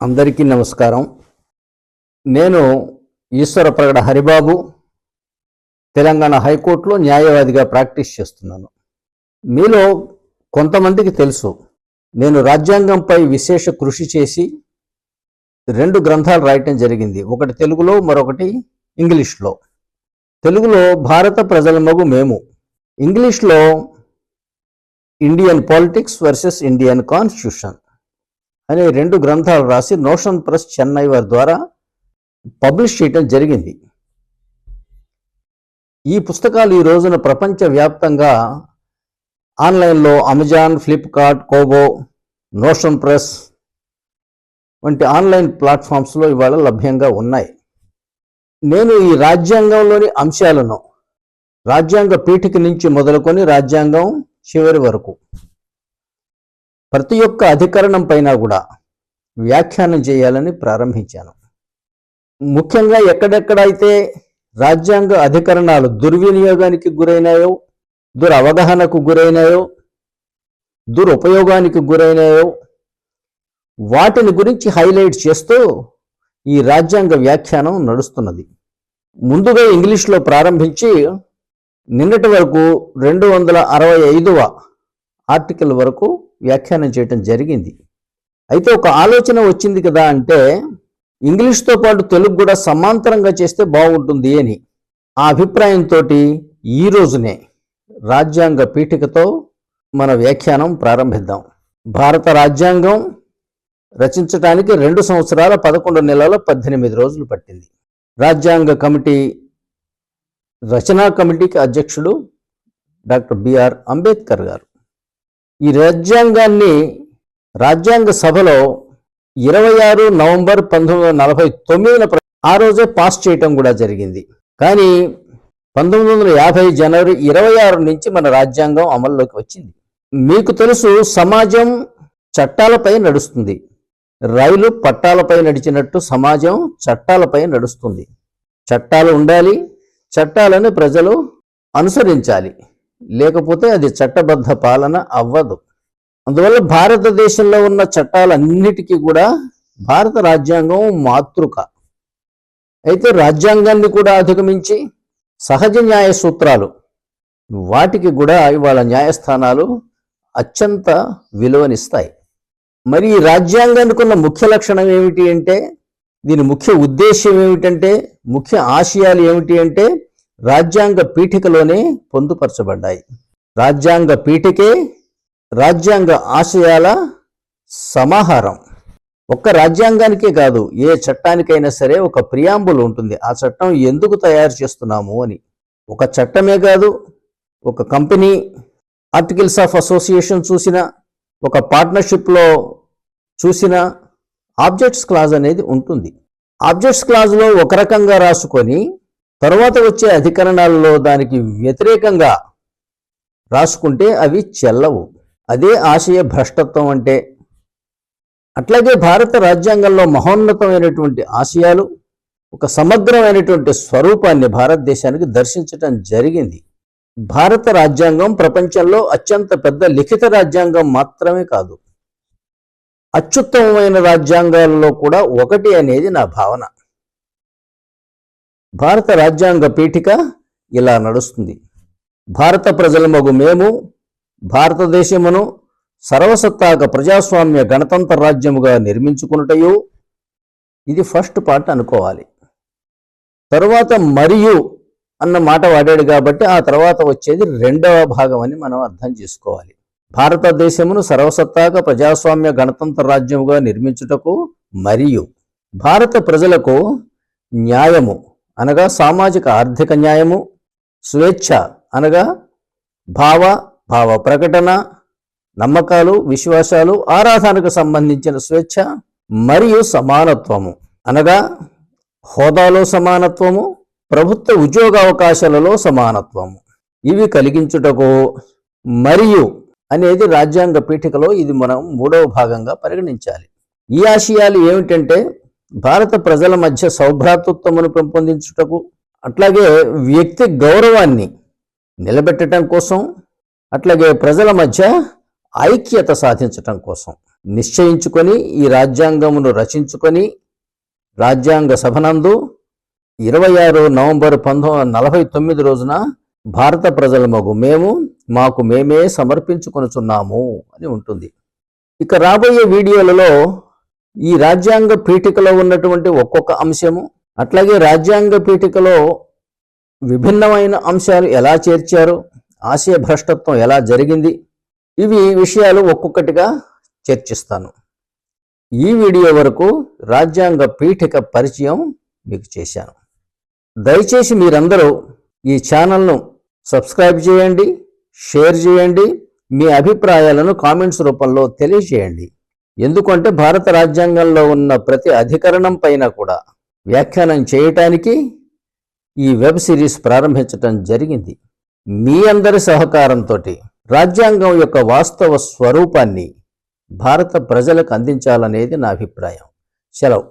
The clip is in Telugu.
అందరికీ నమస్కారం. నేను ఈశ్వర ప్రగడ హరిబాబు, తెలంగాణ హైకోర్టులో న్యాయవాదిగా ప్రాక్టీస్ చేస్తున్నాను. మీలో కొంతమందికి తెలుసు, నేను రాజ్యాంగంపై విశేష కృషి చేసి 2 గ్రంథాలు రాయటం జరిగింది. ఒకటి తెలుగులో, మరొకటి ఇంగ్లీష్లో. తెలుగులో భారత ప్రజల మగు మేము, ఇంగ్లీష్లో Indian politics versus Indian constitution అనే 2 గ్రంథాలు రాసి నోషన్ ప్రెస్ చెన్నై వారి ద్వారా పబ్లిష్ చేయటం జరిగింది. ఈ పుస్తకాలు ఈ రోజున ప్రపంచవ్యాప్తంగా ఆన్లైన్లో అమెజాన్, ఫ్లిప్కార్ట్, కోబో, నోషన్ ప్రెస్ వంటి ఆన్లైన్ ప్లాట్ఫామ్స్లో ఇవాళ లభ్యంగా ఉన్నాయి. నేను ఈ రాజ్యాంగంలోని అంశాలను రాజ్యాంగ పీఠిక నుంచి మొదలుకొని రాజ్యాంగం చివరి వరకు ప్రతి ఒక్క అధికరణం పైన కూడా వ్యాఖ్యానం చేయాలని ప్రారంభించాను. ముఖ్యంగా ఎక్కడెక్కడైతే రాజ్యాంగ అధికరణాలు దుర్వినియోగానికి గురైనాయో, దురవగాహనకు గురైనాయో, దురుపయోగానికి గురైనాయో వాటిని గురించి హైలైట్ చేస్తూ ఈ రాజ్యాంగ వ్యాఖ్యానం నడుస్తున్నది. ముందుగా ఇంగ్లీష్లో ప్రారంభించి నిన్నటి వరకు 265వ ఆర్టికల్ వరకు వ్యాఖ్యానం చేయటం జరిగింది. అయితే ఒక ఆలోచన వచ్చింది కదా, అంటే ఇంగ్లీష్తో పాటు తెలుగు కూడా సమాంతరంగా చేస్తే బాగుంటుంది అని ఆ అభిప్రాయంతో ఈ రోజునే రాజ్యాంగ పీఠికతో మన వ్యాఖ్యానం ప్రారంభిద్దాం. భారత రాజ్యాంగం రచించడానికి 2 సంవత్సరాల 11 నెలల 18 రోజులు పట్టింది. రాజ్యాంగ కమిటీ రచనా కమిటీకి అధ్యక్షుడు డాక్టర్ బిఆర్ అంబేద్కర్ గారు. ఈ రాజ్యాంగాన్ని రాజ్యాంగ సభలో 26 నవంబర్ 1949 ఆ రోజే పాస్ చేయటం కూడా జరిగింది. కానీ 1950 జనవరి 26 నుంచి మన రాజ్యాంగం అమల్లోకి వచ్చింది. మీకు తెలుసు, సమాజం చట్టాలపై నడుస్తుంది. రైలు పట్టాలపై నడిచినట్టు సమాజం చట్టాలపై నడుస్తుంది. చట్టాలు ఉండాలి, చట్టాలను ప్రజలు అనుసరించాలి, లేకపోతే అది చట్టబద్ధ పాలన అవ్వదు. అందువల్ల భారతదేశంలో ఉన్న చట్టాలన్నిటికీ కూడా భారత రాజ్యాంగం మాతృక. అయితే రాజ్యాంగాన్ని కూడా అధిగమించి సహజ న్యాయ సూత్రాలు, వాటికి కూడా ఇవాళ న్యాయస్థానాలు అత్యంత విలువనిస్తాయి. మరి ఈ రాజ్యాంగానికి ఉన్న ముఖ్య లక్షణం ఏమిటి అంటే, దీని ముఖ్య ఉద్దేశ్యం ఏమిటంటే, ముఖ్య ఆశయాలు ఏమిటి అంటే రాజ్యాంగ పీఠికలోనే పొందుపరచబడ్డాయి. రాజ్యాంగ పీఠికే రాజ్యాంగ ఆశయాల సమాహారం. ఒక్క రాజ్యాంగానికే కాదు, ఏ చట్టానికైనా సరే ఒక ప్రియాంబుల్ ఉంటుంది. ఆ చట్టం ఎందుకు తయారు చేస్తున్నాము అని. ఒక చట్టమే కాదు, ఒక కంపెనీ ఆర్టికల్స్ ఆఫ్ అసోసియేషన్ చూసిన, ఒక పార్ట్నర్షిప్లో చూసిన ఆబ్జెక్ట్స్ క్లాజ్ అనేది ఉంటుంది. ఆబ్జెక్ట్స్ క్లాజ్లో ఒక రకంగా రాసుకొని తర్వాత వచ్చే అధికరణాలలో దానికి వ్యతిరేకంగా రాసుకుంటే అవి చెల్లవు. అదే ఆశయ భ్రష్టత్వం అంటే. అట్లాగే భారత రాజ్యాంగంలో మహోన్నతమైనటువంటి ఆశయాలు, ఒక సమగ్రమైనటువంటి స్వరూపాన్ని భారతదేశానికి దర్శించటం జరిగింది. భారత రాజ్యాంగం ప్రపంచంలో అత్యంత పెద్ద లిఖిత రాజ్యాంగం మాత్రమే కాదు, అత్యుత్తమమైన రాజ్యాంగాలలో కూడా ఒకటి అనేది నా భావన. భారత రాజ్యాంగ పీఠిక ఇలా నడుస్తుంది. భారత ప్రజల మగు మేము భారతదేశమును సర్వసత్తాక ప్రజాస్వామ్య గణతంత్ర రాజ్యముగా నిర్మించుకున్నటయు, ఇది ఫస్ట్ పార్ట్ అనుకోవాలి. తరువాత మరియు అన్న మాట వాడాడు కాబట్టి ఆ తర్వాత వచ్చేది 2వ భాగం అని మనం అర్థం చేసుకోవాలి. భారతదేశమును సర్వసత్తాక ప్రజాస్వామ్య గణతంత్ర రాజ్యముగా నిర్మించుటకు, మరియు భారత ప్రజలకు న్యాయము అనగా సామాజిక ఆర్థిక న్యాయము, స్వేచ్ఛ అనగా భావ ప్రకటన, నమ్మకాలు, విశ్వాసాలు, ఆరాధనకు సంబంధించిన స్వేచ్ఛ, మరియు సమానత్వము అనగా హోదాలో సమానత్వము, ప్రభుత్వ ఉద్యోగావకాశాలలో సమానత్వము, ఇవి కలిగించుటకు మరియు అనేది రాజ్యాంగ పీఠికలో ఇది మనం 3వ భాగంగా పరిగణించాలి. ఈ ఆశయాలు ఏమిటంటే, భారత ప్రజల మధ్య సౌభ్రాతృత్వమును పెంపొందించుటకు, అట్లాగే వ్యక్తి గౌరవాన్ని నిలబెట్టడం కోసం, అట్లాగే ప్రజల మధ్య ఐక్యత సాధించటం కోసం. నిశ్చయించుకొని ఈ రాజ్యాంగమును రచించుకొని రాజ్యాంగ సభనందు 26 నవంబర్ 1949 రోజున భారత ప్రజలమగు మేము మాకు మేమే సమర్పించుకొనుచున్నాము అని ఉంటుంది. ఇక రాబోయే వీడియోలలో ఈ రాజ్యాంగ పీఠికలో ఉన్నటువంటి ఒక్కొక్క అంశము, అట్లాగే రాజ్యాంగ పీఠికలో విభిన్నమైన అంశాలు ఎలా చేర్చారు, ఆశయ భ్రష్టత్వం ఎలా జరిగింది, ఇవి విషయాలు ఒక్కొక్కటిగా చర్చిస్తాను. ఈ వీడియో వరకు రాజ్యాంగ పీఠిక పరిచయం మీకు చేశాను. దయచేసి మీరందరూ ఈ ఛానల్ను సబ్స్క్రైబ్ చేయండి, షేర్ చేయండి, మీ అభిప్రాయాలను కామెంట్స్ రూపంలో తెలియజేయండి. ఎందుకంటే భారత రాజ్యాంగంలో ఉన్న ప్రతి అధికరణం పైన కూడా వ్యాఖ్యానం చేయటానికి ఈ వెబ్ సిరీస్ ప్రారంభించటం జరిగింది. మీ అందరి సహకారంతో రాజ్యాంగం యొక్క వాస్తవ స్వరూపాన్ని భారత ప్రజలకు అందించాలనేది నా అభిప్రాయం. సెలవు.